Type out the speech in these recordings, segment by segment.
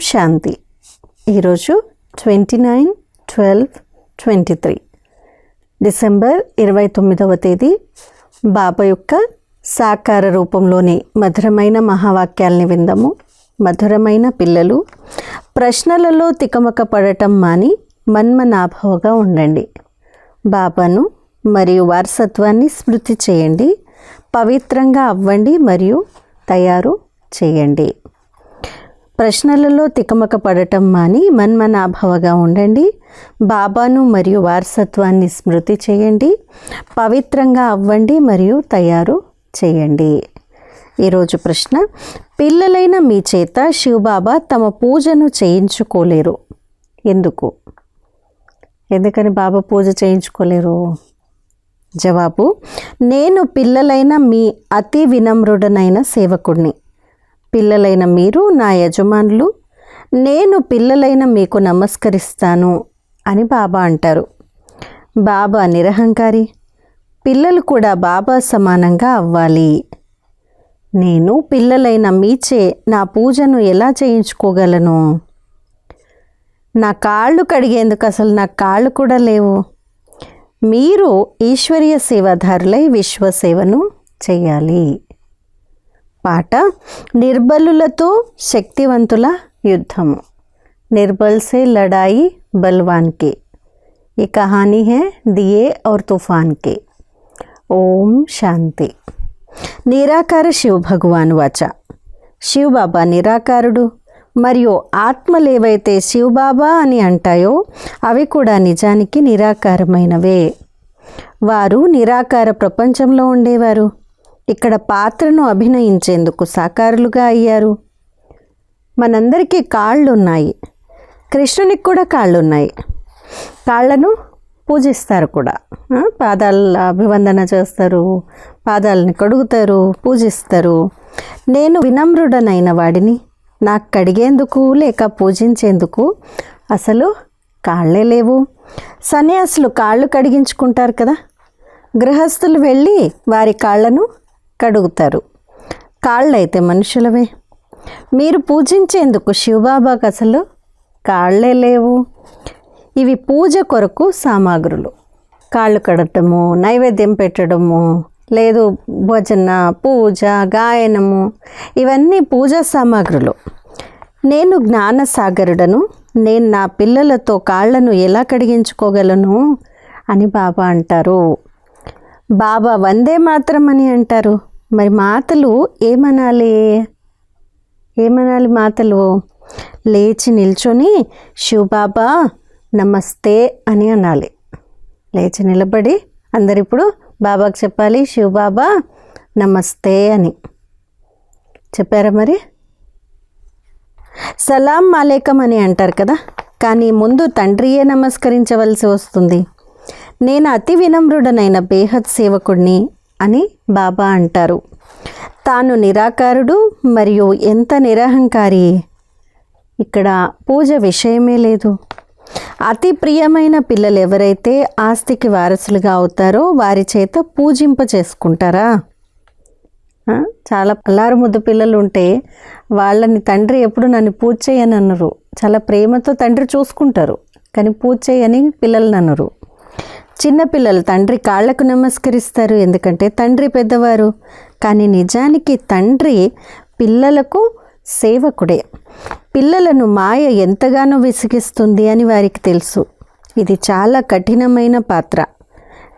శాంతి. ఈరోజు 29/12/23 డిసెంబర్ 29వ తేదీ. బాబా యొక్క సాకార రూపంలోని మధురమైన మహావాక్యాల్ని విందాము. మధురమైన పిల్లలు, ప్రశ్నలలో తికమక పడటం మాని మన్మనాభవగా ఉండండి. బాబాను మరియు వారసత్వాన్ని స్మృతి చేయండి. పవిత్రంగా అవ్వండి మరియు తయారు చేయండి. ప్రశ్నలలో తికమక పడటం మాని మన్మనాభవగా ఉండండి. బాబాను మరియు వారసత్వాన్ని స్మృతి చేయండి. పవిత్రంగా అవ్వండి మరియు తయారు చేయండి. ఈరోజు ప్రశ్న: పిల్లలైన మీ చేత శివబాబా తమ పూజను చేయించుకోలేరు, ఎందుకు? ఎందుకని బాబా పూజ చేయించుకోలేరు? జవాబు: నేను పిల్లలైన మీ అతి వినమ్రుడనైన సేవకుడిని. పిల్లలైన మీరు నా యజమానులు. నేను పిల్లలైన మీకు నమస్కరిస్తాను అని బాబా అంటారు. బాబా నిరహంకారి. పిల్లలు కూడా బాబా సమానంగా అవ్వాలి. నేను పిల్లలైన మీచే నా పూజను ఎలా చేయించుకోగలను? నా కాళ్ళు కడిగేందుకు అసలు నా కాళ్ళు కూడా లేవు. మీరు ఈశ్వరీయ సేవాదారులై విశ్వసేవను చేయాలి. పాట: నిర్బలులతో శక్తివంతుల యుద్ధము. నిర్బల్ సే లడాయి బల్వాన్ కే, ఈ కహానీ హై దియే ఔర్ తుఫాన్ కే. ఓం శాంతి. నిరాకార శివ భగవాన్ వాచ. శివబాబా నిరాకారుడు మరియు ఆత్మలేవైతే శివబాబా అని అంటాయో అవి కూడా నిజానికి నిరాకారమైనవే. వారు నిరాకార ప్రపంచంలో ఉండేవారు. ఇక్కడ పాత్రను అభినయించేందుకు సాకారులుగా అయ్యారు. మనందరికీ కాళ్ళున్నాయి. కృష్ణునికి కూడా కాళ్ళున్నాయి. కాళ్ళను పూజిస్తారు కూడా. పాదాల అభివందన చేస్తారు, పాదాలని కడుగుతారు, పూజిస్తారు. నేను వినమ్రుడనైన వాడిని. నాకు కడిగేందుకు లేక పూజించేందుకు అసలు కాళ్ళే లేవు. సన్యాసులు కాళ్ళు కడిగించుకుంటారు కదా. గృహస్థులు వెళ్ళి వారి కాళ్ళను కడుగుతారు. కాళ్ళైతే మనుషులవే. మీరు పూజించేందుకు శివబాబాకు అసలు కాళ్ళే లేవు. ఇవి పూజ కొరకు సామాగ్రులు. కాళ్ళు కడటము, నైవేద్యం పెట్టడము, లేదు భజన, పూజ, గాయనము, ఇవన్నీ పూజా సామాగ్రులు. నేను జ్ఞానసాగరుడను. నేను నా పిల్లలతో కాళ్ళను ఎలా కడిగించుకోగలను అని బాబా అంటారు. బాబా వందే మాత్రం అని అంటారు. మరి మాతలు ఏమనాలి? మాతలు లేచి నిల్చొని శివబాబా నమస్తే అని అనాలి. లేచి నిలబడి అందరిప్పుడు బాబాకు చెప్పాలి, శివబాబా నమస్తే అని. చెప్పారా మరి? సలాం మాలేకం అని అంటారు కదా, కానీ ముందు తండ్రియే నమస్కరించవలసి వస్తుంది. నేను అతి వినమ్రుడనైన బేహద్ సేవకుడిని అని బాబా అంటారు. తాను నిరాకారుడు మరియు ఎంత నిరహంకారి. ఇక్కడ పూజ విషయమే లేదు. అతి ప్రియమైన పిల్లలు ఎవరైతే ఆస్తికి వారసులుగా అవుతారో వారి చేత పూజింప చేసుకుంటారా? చాలా అల్లారు ముద్దు పిల్లలు ఉంటే వాళ్ళని తండ్రి ఎప్పుడు నన్ను పూజ చేయని అన్నారు. చాలా ప్రేమతో తండ్రి చూసుకుంటారు, కానీ పూజ చేయని పిల్లల్ని అన్నారు. చిన్నపిల్లలు తండ్రి కాళ్లకు నమస్కరిస్తారు, ఎందుకంటే తండ్రి పెద్దవారు. కానీ నిజానికి తండ్రి పిల్లలకు సేవకుడే. పిల్లలను మాయ ఎంతగానో విసిగిస్తుంది అని వారికి తెలుసు. ఇది చాలా కఠినమైన పాత్ర.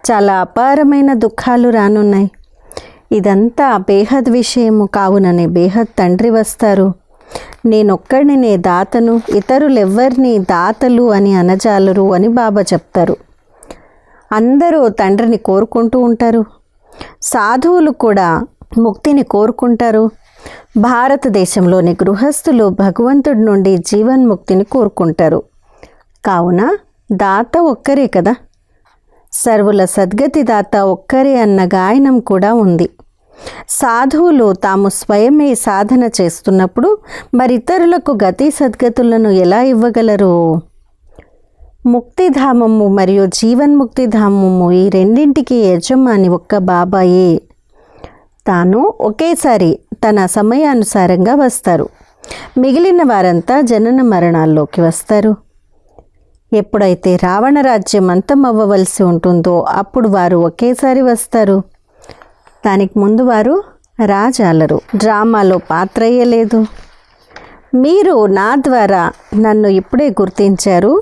చాలా అపారమైన దుఃఖాలు రానున్నాయి. ఇదంతా బేహద్ విషయము కావుననే బేహద్ తండ్రి వస్తారు. నేనొక్కడినే దాతను, ఇతరులెవ్వరిని దాతలు అని అనజాలరు అని బాబా చెప్తారు. అందరూ తండ్రిని కోరుకుంటూ ఉంటారు. సాధువులు కూడా ముక్తిని కోరుకుంటారు. భారతదేశంలోని గృహస్థులు భగవంతుడి నుండి జీవన్ముక్తిని కోరుకుంటారు. కావున దాత ఒక్కరే కదా. సర్వుల సద్గతి దాత ఒక్కరే అన్న గాయనం కూడా ఉంది. సాధువులు తాము స్వయమే సాధన చేస్తున్నప్పుడు మరితరులకు గతి సద్గతులను ఎలా ఇవ్వగలరు? ముక్తిధామము మరియు జీవన్ముక్తిధామము ఈ రెండింటికి యజమాని ఒక్క బాబాయే. తాను ఒకేసారి తన సమయానుసారంగా వస్తారు. మిగిలిన వారంతా జనన మరణాల్లోకి వస్తారు. ఎప్పుడైతే రావణ రాజ్యం అంతమవ్వవలసి ఉంటుందో అప్పుడు వారు ఒకేసారి వస్తారు. దానికి ముందు వారు రాజాలరు. డ్రామాలో పాత్రయ్యే లేదు. మీరు నా ద్వారా నన్ను ఇప్పుడే గుర్తించారు,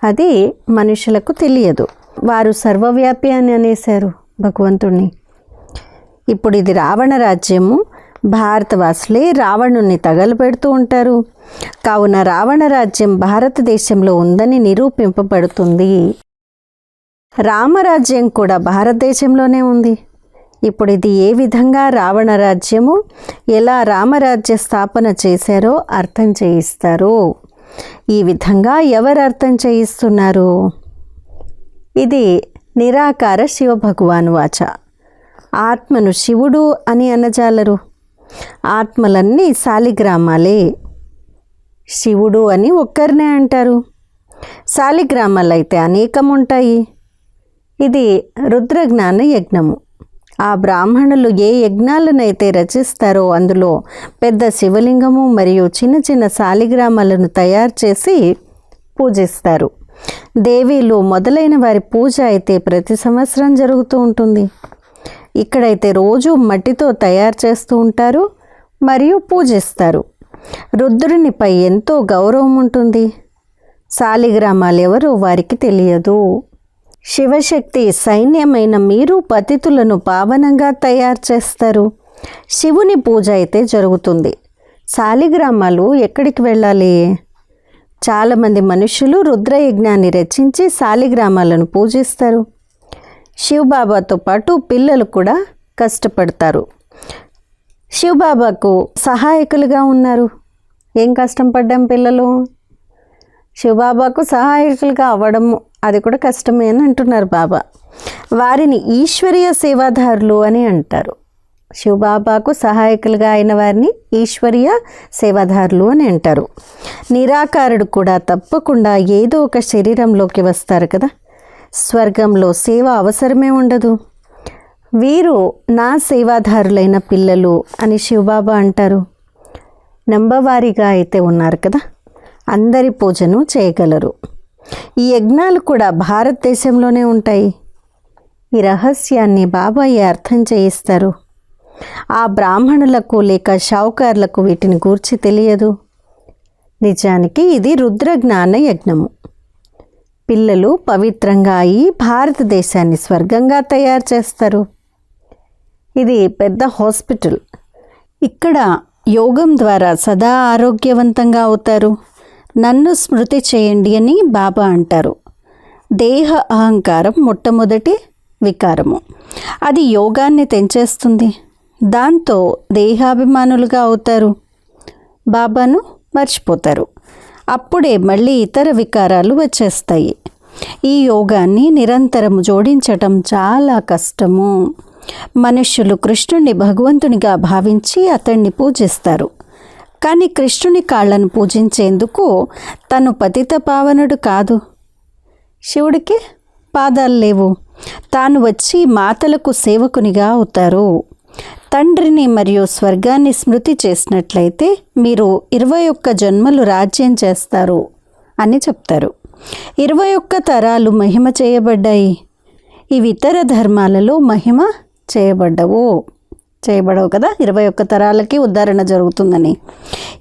అది మనుషులకు తెలియదు. వారు సర్వవ్యాపి అని అనేశారు భగవంతుణ్ణి. ఇప్పుడు ఇది రావణ రాజ్యము. భారతవాసులే రావణుణ్ణి తగలబెడుతూ ఉంటారు. కావున రావణ రాజ్యం భారతదేశంలో ఉందని నిరూపింపబడుతుంది. రామరాజ్యం కూడా భారతదేశంలోనే ఉంది. ఇప్పుడు ఇది ఏ విధంగా రావణ రాజ్యము, ఎలా రామరాజ్య స్థాపన చేశారో అర్థం చేయిస్తారు. ఈ విధంగా ఎవరు అర్థం చేయిస్తున్నారు? ఇది నిరాకార శివ భగవాను వాచ. ఆత్మను శివుడు అని అనజాలరు. ఆత్మలన్నీ శాలిగ్రామాలే. శివుడు అని ఒక్కరినే అంటారు. శాలిగ్రామాలు అయితే అనేకం ఉంటాయి. ఇది రుద్రజ్ఞాన యజ్ఞము. ఆ బ్రాహ్మణులు ఏ యజ్ఞాలనైతే రచిస్తారో అందులో పెద్ద శివలింగము మరియు చిన్న చిన్న శాలిగ్రామాలను తయారు చేసి పూజిస్తారు. దేవీలు మొదలైన వారి పూజ అయితే ప్రతి సంవత్సరం జరుగుతూ ఉంటుంది. ఇక్కడైతే రోజు మట్టితో తయారు చేస్తూ ఉంటారు మరియు పూజిస్తారు. రుద్రునిపై ఎంతో గౌరవం ఉంటుంది. శాలిగ్రామాలు ఎవరో వారికి తెలియదు. శివశక్తి సైన్యమైన మీరు పతితులను పావనంగా తయారు చేస్తారు. శివుని పూజ అయితే జరుగుతుంది. శాలిగ్రామాలు ఎక్కడికి వెళ్ళాలి? చాలామంది మనుషులు రుద్రయజ్ఞాన్ని రచించి శాలిగ్రామాలను పూజిస్తారు. శివబాబాతో పాటు పిల్లలు కూడా కష్టపడతారు. శివబాబాకు సహాయకులుగా ఉన్నారు. ఏం కష్టం పడ్డాం పిల్లలు? శివబాబాకు సహాయకులుగా అవ్వడము అది కూడా కష్టమే అని అంటున్నారు బాబా. వారిని ఈశ్వరీయ సేవాదారులు అని అంటారు. శివబాబాకు సహాయకులుగా అయిన వారిని ఈశ్వరీయ సేవాదారులు అని అంటారు. నిరాకారుడు కూడా తప్పకుండా ఏదో ఒక శరీరంలోకి వస్తారు కదా. స్వర్గంలో సేవ అవసరమే ఉండదు. వీరు నా సేవాదారులైన పిల్లలు అని శివబాబా అంటారు. నంబవారీగా అయితే ఉన్నారు కదా, అందరి పూజను చేయగలరు. ఈ యజ్ఞాలు కూడా భారతదేశంలోనే ఉంటాయి. ఈ రహస్యాన్ని బాబాయే అర్థం చేయిస్తారు. ఆ బ్రాహ్మణులకు లేక షావుకారులకు వీటిని గూర్చి తెలియదు. నిజానికి ఇది రుద్రజ్ఞాన యజ్ఞము. పిల్లలు పవిత్రంగా అయి భారతదేశాన్ని స్వర్గంగా తయారు చేస్తారు. ఇది పెద్ద హాస్పిటల్. ఇక్కడ యోగం ద్వారా సదా ఆరోగ్యవంతంగా అవుతారు. నన్ను స్మృతి చేయండి అని బాబా అంటారు. దేహ అహంకారం మొట్టమొదటి వికారము. అది యోగాన్ని తెంచేస్తుంది. దాంతో దేహాభిమానులుగా అవుతారు. బాబాను మర్చిపోతారు. అప్పుడే మళ్ళీ ఇతర వికారాలు వచ్చేస్తాయి. ఈ యోగాన్ని నిరంతరం జోడించటం చాలా కష్టము. మనుష్యులు కృష్ణుని భగవంతునిగా భావించి అతన్ని పూజిస్తారు. కానీ కృష్ణుని కాళ్లను పూజించేందుకు తను పతిత పావనుడు కాదు. శివుడికి పాదాలు లేవు. తాను వచ్చి మాతలకు సేవకునిగా అవుతారు. తండ్రిని మరియు స్వర్గాన్ని స్మృతి చేసినట్లయితే మీరు 21 జన్మలు రాజ్యం చేస్తారు అని చెప్తారు. 21 తరాలు మహిమ చేయబడ్డాయి. ఇవి ఇతర ధర్మాలలో మహిమ చేయబడవు కదా. 21 తరాలకి ఉద్ధరణ జరుగుతుందని.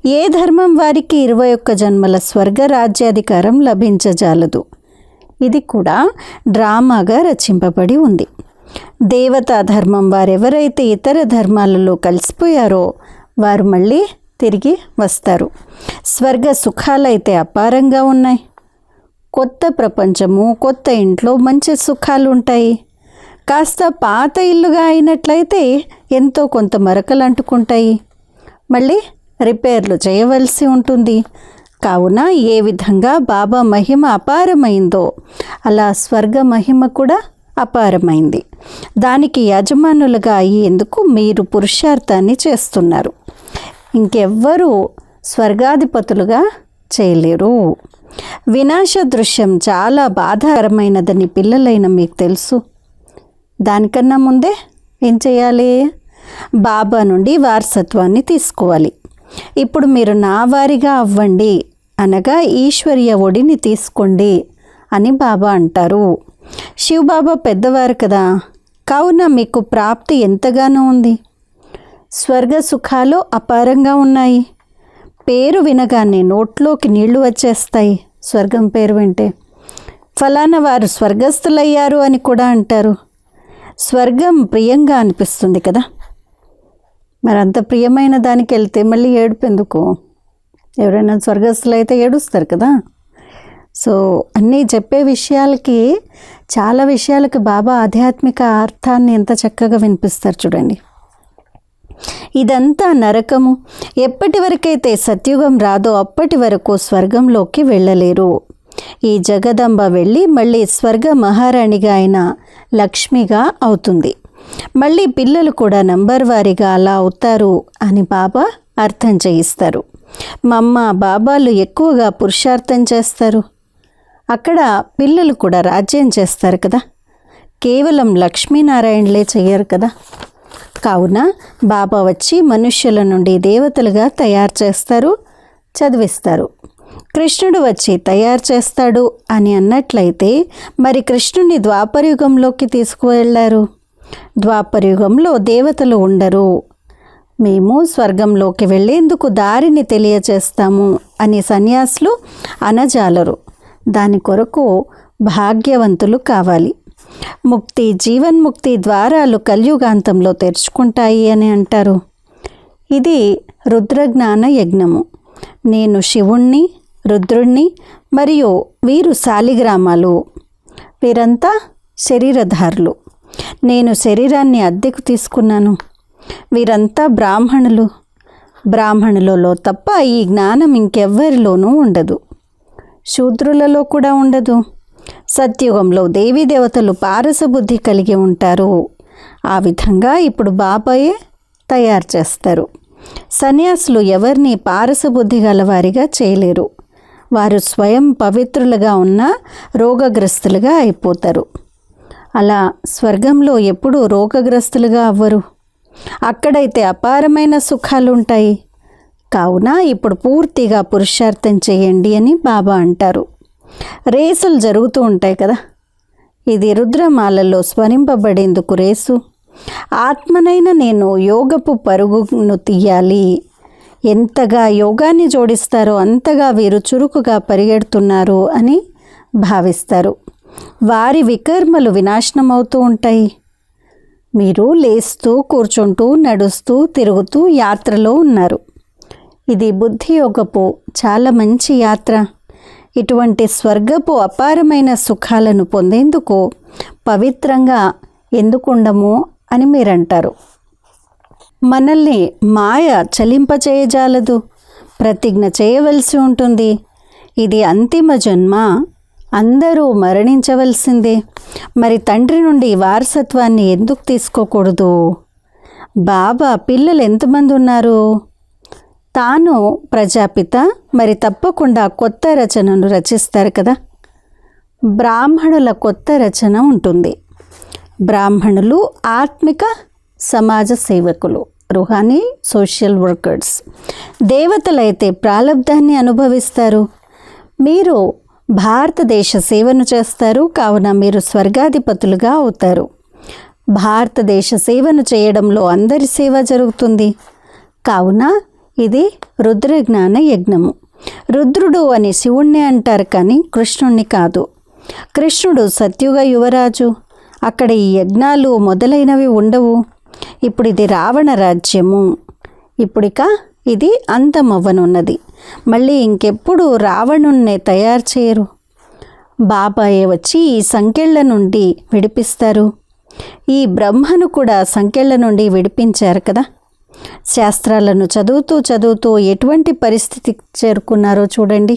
ఏ ధర్మం వారికి 21 జన్మల స్వర్గ రాజ్యాధికారం లభించజాలదు. ఇది కూడా డ్రామాగా రచింపబడి ఉంది. దేవతా ధర్మం వారెవరైతే ఇతర ధర్మాలలో కలిసిపోయారో వారు మళ్ళీ తిరిగి వస్తారు. స్వర్గ సుఖాలైతే అపారంగా ఉన్నాయి. కొత్త ప్రపంచము, కొత్త ఇంట్లో మంచి సుఖాలు ఉంటాయి. కాస్త పాత ఇల్లుగా అయినట్లయితే ఎంతో కొంత మరకలు అంటుకుంటాయి. మళ్ళీ రిపేర్లు చేయవలసి ఉంటుంది. కావున ఏ విధంగా బాబా మహిమ అపారమైందో అలా స్వర్గ మహిమ కూడా అపారమైంది. దానికి యజమానులుగా అయ్యేందుకు మీరు పురుషార్థాన్ని చేస్తున్నారు. ఇంకెవ్వరూ స్వర్గాధిపతులుగా చేయలేరు. వినాశ దృశ్యం చాలా బాధాకరమైనదని పిల్లలైన మీకు తెలుసు. దానికన్నా ముందే ఏం చేయాలి? బాబా నుండి వారసత్వాన్ని తీసుకోవాలి. ఇప్పుడు మీరు నా వారిగా అవ్వండి, అనగా ఈశ్వరీయ ఒడిని తీసుకోండి అని బాబా అంటారు. శివబాబా పెద్దవారు కదా, కావున మీకు ప్రాప్తి ఎంతగానో ఉంది. స్వర్గ సుఖాలు అపారంగా ఉన్నాయి. పేరు వినగానే నోట్లోకి నీళ్లు వచ్చేస్తాయి. స్వర్గం పేరు వింటే ఫలానా వారు స్వర్గస్థులయ్యారు అని కూడా అంటారు. స్వర్గం ప్రియంగా అనిపిస్తుంది కదా. మరి అంత ప్రియమైన దానికి వెళ్తే మళ్ళీ ఏడుపు ఎందుకు? ఎవరైనా స్వర్గస్థులు అయితే ఏడుస్తారు కదా. సో అన్నీ చెప్పే విషయాలకి, చాలా విషయాలకి బాబా ఆధ్యాత్మిక అర్థాన్ని ఎంత చక్కగా వినిపిస్తారు చూడండి. ఇదంతా నరకము. ఎప్పటి వరకైతే సత్యుగం రాదో అప్పటి వరకు స్వర్గంలోకి వెళ్ళలేరు. ఈ జగదంబ వెళ్ళి మళ్ళీ స్వర్గ మహారాణిగా అయిన లక్ష్మిగా అవుతుంది. మళ్ళీ పిల్లలు కూడా నంబర్ వారీగా అలా అవుతారు అని బాబా అర్థం చేయిస్తారు. మమ్మ బాబాలు ఎక్కువగా పురుషార్థం చేస్తారు. అక్కడ పిల్లలు కూడా రాజ్యం చేస్తారు కదా. కేవలం లక్ష్మీనారాయణలే చెయ్యరు కదా. కావున బాబా వచ్చి మనుష్యుల నుండి దేవతలుగా తయారు చేస్తారు, చదివిస్తారు. కృష్ణుడు వచ్చి తయారు చేస్తాడు అని అన్నట్లయితే మరి కృష్ణుని ద్వాపరయుగంలోకి తీసుకువెళ్ళారు. ద్వాపరయుగంలో దేవతలు ఉండరు. మేము స్వర్గంలోకి వెళ్ళేందుకు దారిని తెలియచేస్తాము అని సన్యాసులు అనజాలరు. దాని కొరకు భాగ్యవంతులు కావాలి. ముక్తి, జీవన్ముక్తి ద్వారాలు కలియుగాంతంలో తెరుచుకుంటాయి అని అంటారు. ఇది రుద్రజ్ఞాన యజ్ఞము. నేను శివుణ్ణి, రుద్రుణ్ణి మరియు వీరు శాలిగ్రామాలు. వీరంతా శరీరధారులు. నేను శరీరాన్ని అద్దెకు తీసుకున్నాను. వీరంతా బ్రాహ్మణులు. బ్రాహ్మణులలో తప్ప ఈ జ్ఞానం ఇంకెవ్వరిలోనూ ఉండదు. శూద్రులలో కూడా ఉండదు. సత్యుగంలో దేవతలు పారసబుద్ధి కలిగి ఉంటారు. ఆ విధంగా ఇప్పుడు బాబాయే తయారు చేస్తారు. సన్యాసులు ఎవరిని పారసబుద్ధి గలవారిగా చేయలేరు. వారు స్వయం పవిత్రులుగా ఉన్న రోగగ్రస్తులుగా అయిపోతారు. అలా స్వర్గంలో ఎప్పుడూ రోగగ్రస్తులుగా అవ్వరు. అక్కడైతే అపారమైన సుఖాలు ఉంటాయి. కావున ఇప్పుడు పూర్తిగా పురుషార్థం చేయండి అని బాబా అంటారు. రేసులు జరుగుతూ ఉంటాయి కదా. ఇది రుద్రమాలలో స్మరింపబడేందుకు రేసు. ఆత్మనైన నేను యోగపు పరుగును తీయాలి. ఎంతగా యోగాన్ని జోడిస్తారో అంతగా వీరు చురుకుగా పరిగెడుతున్నారు అని భావిస్తారు. వారి వికర్మలు వినాశనమవుతూ ఉంటాయి. మీరు లేస్తూ, కూర్చుంటూ, నడుస్తూ, తిరుగుతూ యాత్రలో ఉన్నారు. ఇది బుద్ధి యోగపు చాలా మంచి యాత్ర. ఇటువంటి స్వర్గపు అపారమైన సుఖాలను పొందేందుకు పవిత్రంగా ఎందుకుండము అని మీరంటారు. మనల్ని మాయ చలింపచేయజాలదు. ప్రతిజ్ఞ చేయవలసి ఉంటుంది. ఇది అంతిమ జన్మ. అందరూ మరణించవలసిందే. మరి తండ్రి నుండి వారసత్వాన్ని ఎందుకు తీసుకోకూడదు? బాబా పిల్లలు ఎంతమంది ఉన్నారు? తాను ప్రజాపిత. మరి తప్పకుండా కొత్త రచనను రచిస్తారు కదా. బ్రాహ్మణుల కొత్త రచన ఉంటుంది. బ్రాహ్మణులు ఆత్మిక సమాజ సేవకులు, రుహానీ సోషల్ వర్కర్స్. దేవతలైతే ప్రాలబ్ధాన్ని అనుభవిస్తారు. మీరు భారతదేశ సేవను చేస్తారు. కావున మీరు స్వర్గాధిపతులుగా అవుతారు. భారతదేశ సేవను చేయడంలో అందరి సేవ జరుగుతుంది. కావున ఇది రుద్రజ్ఞాన యజ్ఞము. రుద్రుడు అని శివుణ్ణి అంటారు, కానీ కృష్ణుణ్ణి కాదు. కృష్ణుడు సత్యుగ యువరాజు. అక్కడ ఈ యజ్ఞాలు మొదలైనవి ఉండవు. ఇప్పుడు ఇది రావణ రాజ్యము. ఇప్పుడిక ఇది అంతమవ్వనున్నది. మళ్ళీ ఇంకెప్పుడు రావణుణ్ణి తయారు చేయరు. బాబాయే వచ్చి ఈ సంకెళ్ళ నుండి విడిపిస్తారు. ఈ బ్రహ్మను కూడా సంకెళ్ళ నుండి విడిపించారు కదా. శాస్త్రాలను చదువుతూ ఎటువంటి పరిస్థితికి చేరుకున్నారో చూడండి.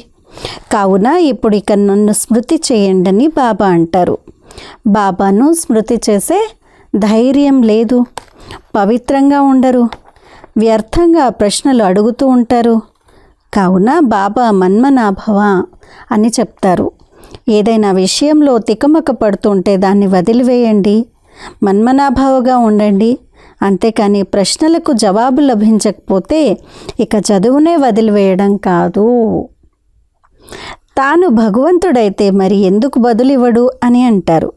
కావున ఇప్పుడు ఇక నన్ను స్మృతి చేయండి అని బాబా అంటారు. బాబాను స్మృతి చేసే ధైర్యం లేదు. పవిత్రంగా ఉండరు. వ్యర్థంగా ప్రశ్నలు అడుగుతూ ఉంటారు. కావున బాబా మన్మనాభవ అని చెప్తారు. ఏదైనా విషయంలో తికమక పడుతుంటే దాన్ని వదిలివేయండి. మన్మనాభావగా ఉండండి. అంతేకాని ప్రశ్నలకు జవాబు లభించకపోతే ఇక చదువునే వదిలివేయడం కాదు. తాను భగవంతుడైతే మరి ఎందుకు బదులివ్వడు అని అంటారు.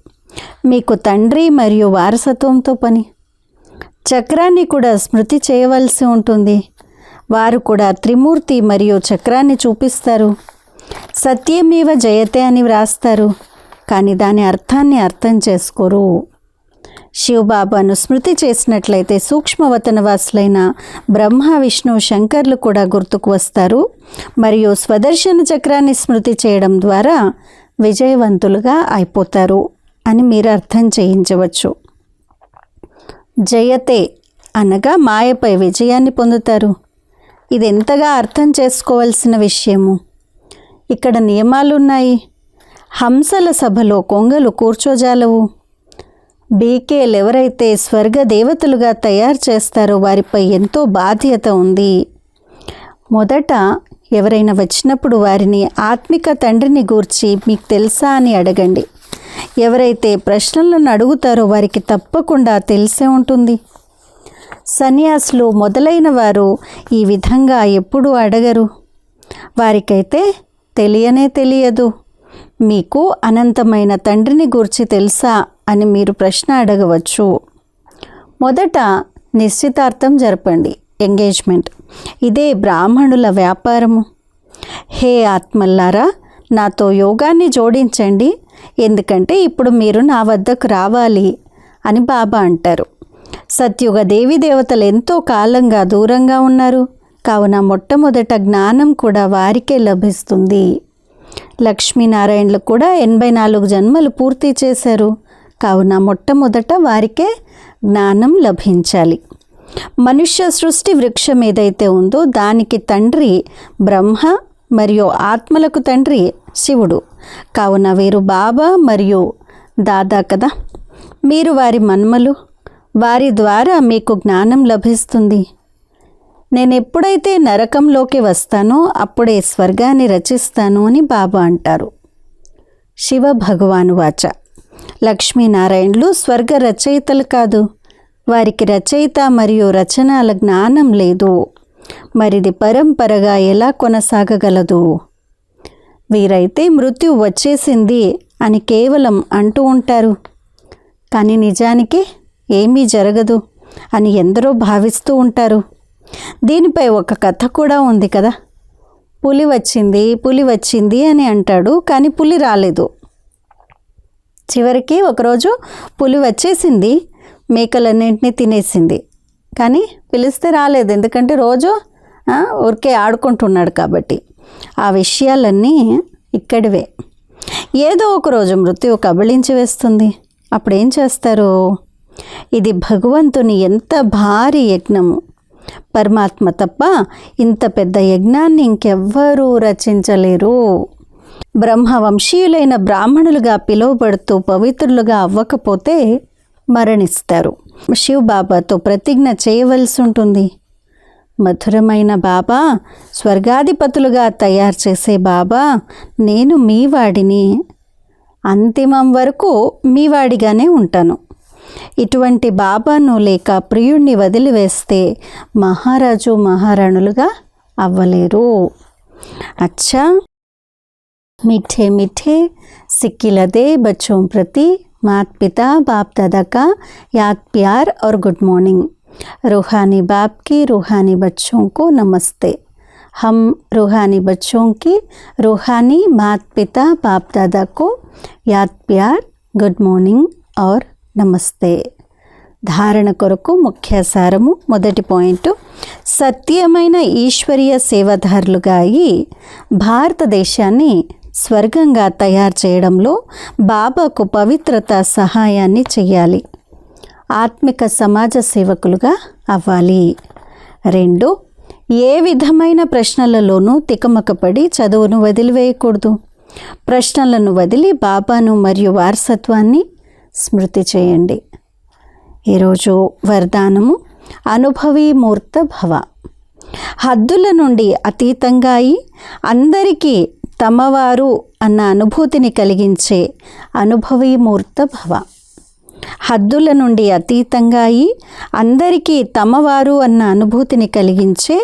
మీకు తండ్రి మరియు వారసత్వంతో పని. చక్రాన్ని కూడా స్మృతి చేయవలసి ఉంటుంది. వారు కూడా త్రిమూర్తి మరియు చక్రాన్ని చూపిస్తారు. సత్యమేవ జయతే అని వ్రాస్తారు, కానీ దాని అర్థాన్ని అర్థం చేసుకోరు. శివబాబాను స్మృతి చేసినట్లయితే సూక్ష్మవతనవాసులైన బ్రహ్మ, విష్ణు, శంకర్లు కూడా గుర్తుకు వస్తారు. మరియు స్వదర్శన చక్రాన్ని స్మృతి చేయడం ద్వారా విజయవంతులుగా అయిపోతారు అని మీరు అర్థం చేయించవచ్చు. జయతే అనగా మాయపై విజయాన్ని పొందుతారు. ఇది ఎంతగా అర్థం చేసుకోవాల్సిన విషయము. ఇక్కడ నియమాలున్నాయి. హంసల సభలో కొంగలు కూర్చోజాలవు. బీకేలు ఎవరైతే స్వర్గ దేవతలుగా తయారు చేస్తారో వారిపై ఎంతో బాధ్యత ఉంది. మొదట ఎవరైనా వచ్చినప్పుడు వారిని ఆత్మిక తండ్రిని గూర్చి మీకు తెలుసా అని అడగండి. ఎవరైతే ప్రశ్నలను అడుగుతారో వారికి తప్పకుండా తెలిసే ఉంటుంది. సన్యాసులు మొదలైన వారు ఈ విధంగా ఎప్పుడూ అడగరు. వారికైతే తెలియనే తెలియదు. మీకు అనంతమైన తండ్రిని గూర్చి తెలుసా అని మీరు ప్రశ్న అడగవచ్చు. మొదట నిశ్చితార్థం జరపండి, ఎంగేజ్మెంట్. ఇదే బ్రాహ్మణుల వ్యాపారము. హే ఆత్మల్లారా, నాతో యోగాన్ని జోడించండి, ఎందుకంటే ఇప్పుడు మీరు నా వద్దకు రావాలి అని బాబా అంటారు. సత్యుగ దేవీ దేవతలు ఎంతో కాలంగా దూరంగా ఉన్నారు, కావున మొట్టమొదట జ్ఞానం కూడా వారికే లభిస్తుంది. లక్ష్మీనారాయణలు కూడా 84 జన్మలు పూర్తి చేశారు, కావున మొట్టమొదట వారికే జ్ఞానం లభించాలి. మనుష్య సృష్టి వృక్షం ఏదైతే ఉందో దానికి తండ్రి బ్రహ్మ మరియు ఆత్మలకు తండ్రి శివుడు. కావున వీరు బాబా మరియు దాదా కదా. మీరు వారి మన్మలు. వారి ద్వారా మీకు జ్ఞానం లభిస్తుంది. నేను ఎప్పుడైతే నరకంలోకి వస్తానో అప్పుడే స్వర్గాన్ని రచిస్తాను అని బాబా అంటారు. శివ భగవాను వాచ. లక్ష్మీనారాయణులు స్వర్గ రచయితలు కాదు. వారికి రచయిత మరియు రచనల జ్ఞానం లేదు. మరిది పరంపరగా ఎలా కొనసాగగలదు? వీరైతే మృత్యు వచ్చేసింది అని కేవలం అంటూ ఉంటారు, కానీ నిజానికి ఏమీ జరగదు అని ఎందరో భావిస్తూ ఉంటారు. దీనిపై ఒక కథ కూడా ఉంది కదా. పులి వచ్చింది అని అంటాడు, కానీ పులి రాలేదు. చివరికి ఒకరోజు పులి వచ్చేసింది, మేకలన్నింటినీ తినేసింది, కానీ పిలిస్తే రాలేదు. ఎందుకంటే రోజు ఊరికే ఆడుకుంటున్నాడు కాబట్టి. ఆ విషయాలన్నీ ఇక్కడివే. ఏదో ఒకరోజు మృత్యువు కబళించి వేస్తుంది. అప్పుడేం చేస్తారు? ఇది భగవంతుని ఎంత భారీ యజ్ఞము. పరమాత్మ తప్ప ఇంత పెద్ద యజ్ఞాన్ని ఇంకెవ్వరూ రచించలేరు. బ్రహ్మవంశీయులైన బ్రాహ్మణులుగా పిలువబడుతూ పవిత్రులుగా అవ్వకపోతే మరణిస్తారు. శివబాబాతో ప్రతిజ్ఞ చేయవలసి ఉంటుంది. మధురమైన బాబా, స్వర్గాధిపతులుగా తయారు చేసే బాబా, నేను మీ వాడిని, అంతిమం వరకు మీ వాడిగానే ఉంటాను. ఇటువంటి బాబాను లేక ప్రియుణ్ణి వదిలివేస్తే మహారాజు మహారాణులుగా అవ్వలేరు. అచ్చా, मीठे मीठे सिक्किलदे बच्चों प्रति माता पिता बाप दादा का याद प्यार और गुड मॉर्निंग. रूहानी बाप की रूहानी बच्चों को नमस्ते. हम रूहानी बच्चों की रूहानी माता पिता बाप दादा को याद प्यार, गुड मॉर्निंग और నమస్తే. ధారణ కొరకు ముఖ్య సారము. మొదటి పాయింట్, సత్యమైన ఈశ్వరీయ సేవాదారులుగా అయి భారతదేశాన్ని స్వర్గంగా తయారు చేయడంలో బాబాకు పవిత్రత సహాయాన్ని చేయాలి. ఆత్మిక సమాజ సేవకులుగా అవ్వాలి. 2, ఏ విధమైన ప్రశ్నలలోనూ తికమకపడి చదువును వదిలివేయకూడదు. ప్రశ్నలను వదిలి బాబాను మరియు వారసత్వాన్ని స్మృతి చేయండి. ఈరోజు వరదానము, అనుభవీ మూర్త భవ. హద్దుల నుండి అతీతంగా అయి అందరికీ తమవారు అన్న అనుభూతిని కలిగించే అనుభవీ మూర్త భవ. హద్దుల నుండి అతీతంగా అయి అందరికీ తమవారు అన్న అనుభూతిని కలిగించే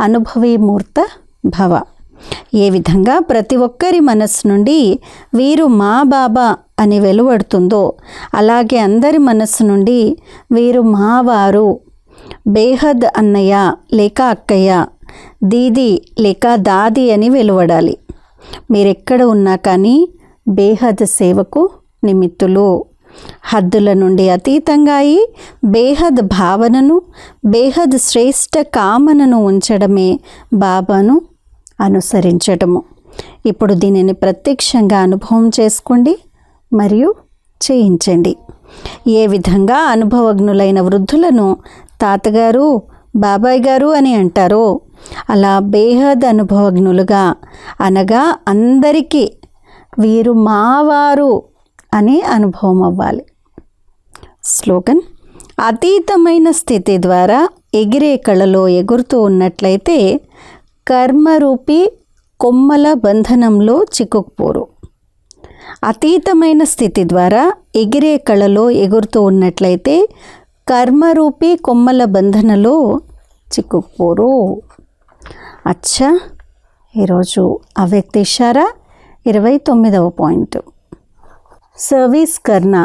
అనుభవీమూర్త భవ. ఏ విధంగా ప్రతి ఒక్కరి మనస్సు నుండి వీరు మా బాబా అని వెలువడుతుందో అలాగే అందరి మనస్సు నుండి వీరు మావారు, బేహద్ అన్నయ్య లేక అక్కయ్య, దీది లేక దాది అని వెలువడాలి. మీరెక్కడ ఉన్నా కానీ బేహద్ సేవకు నిమిత్తులు. హద్దుల నుండి అతీతంగా అయి బేహద్ భావనను, బేహద్ శ్రేష్ఠ కామనను ఉంచడమే బాబాను అనుసరించటము. ఇప్పుడు దీనిని ప్రత్యక్షంగా అనుభవం చేసుకోండి మరియు చేయించండి. ఏ విధంగా అనుభవజ్ఞులైన వృద్ధులను తాతగారు, బాబాయ్ గారు అని అంటారో అలా బేహద్ అనుభవజ్ఞులుగా అనగా అందరికీ వీరు మావారు అని అనుభవం అవ్వాలి. స్లోగన్: అతీతమైన స్థితి ద్వారా ఎగిరే కళలో ఎగురుతూ ఉన్నట్లయితే కర్మరూపి కొమ్మల బంధనంలో చిక్కుకుపోరు. అతీతమైన స్థితి ద్వారా ఎగిరే కళలో ఎగురుతూ ఉన్నట్లయితే కర్మరూపి కొమ్మల బంధనలో చిక్కుకుపోరు. అచ్చా, ఈరోజు అవ్యక్త ఇషారా 29వ పాయింట్. सर्विस करना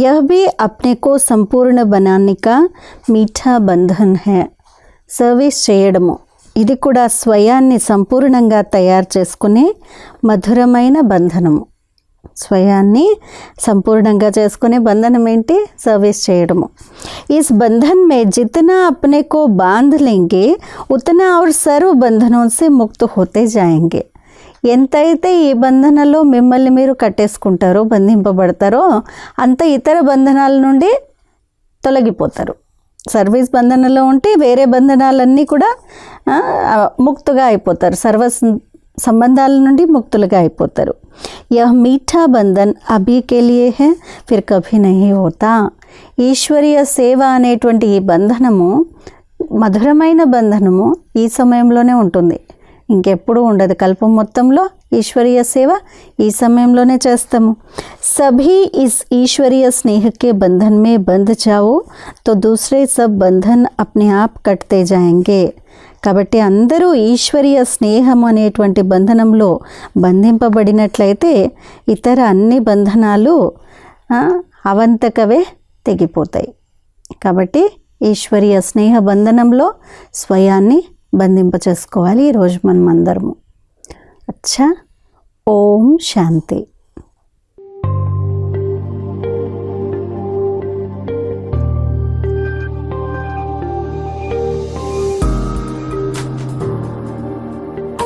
यह भी अपने को संपूर्ण बनाने का मीठा బంధన్ है. సర్వీస్ చేయడము ఇది కూడా స్వయాన్ని సంపూర్ణంగా తయారు చేసుకునే మధురమైన బంధనము. స్వయాన్ని సంపూర్ణంగా చేసుకునే బంధనం ఏంటి? సర్వీస్ చేయడము. इस बंधन में जितना अपने को बांध लेंगे उतना और सर्व बंधनों से मुक्त होते जाएंगे. ఎంతైతే ఈ బంధనలో మిమ్మల్ని మీరు కట్టేసుకుంటారో, బంధింపబడతారో అంత ఇతర బంధనాల నుండి తొలగిపోతారు. సర్వీస్ బంధనలో ఉంటే వేరే బంధనాలన్నీ కూడా ముక్తుగా అయిపోతారు. సర్వ సంబంధాల నుండి ముక్తులుగా అయిపోతారు. యహ్ మీఠా బంధన్ అభీ కే లియే హై, ఫిర్ కభీ నహీ హోతా. ఈశ్వరీయ సేవ అనేటువంటి ఈ బంధనము మధురమైన బంధనము ఈ సమయంలోనే ఉంటుంది, ఇంకెప్పుడు ఉండదు. కల్పం మొత్తంలో ఈశ్వరీయ సేవ ఈ సమయంలోనే చేస్తాము. సభీ ఇస్ ఈశ్వరీయ స్నేహ కే బంధన్ మే బంధ్ జాओ తో దూసరే సబ్ బంధన్ అప్నే ఆప్ కట్తే జాయేంగే. కాబట్టి అందరూ ఈశ్వరీయ స్నేహం అనేటువంటి బంధనంలో బంధింపబడినట్లయితే ఇతర అన్ని బంధనాలు అవంతకవే తెగిపోతాయి. కాబట్టి ఈశ్వరీయ స్నేహ బంధనంలో స్వయాన్ని బంధింప చేసుకోవాలి ఈరోజు మనం అందరము. అచ్చా, ఓం శాంతి.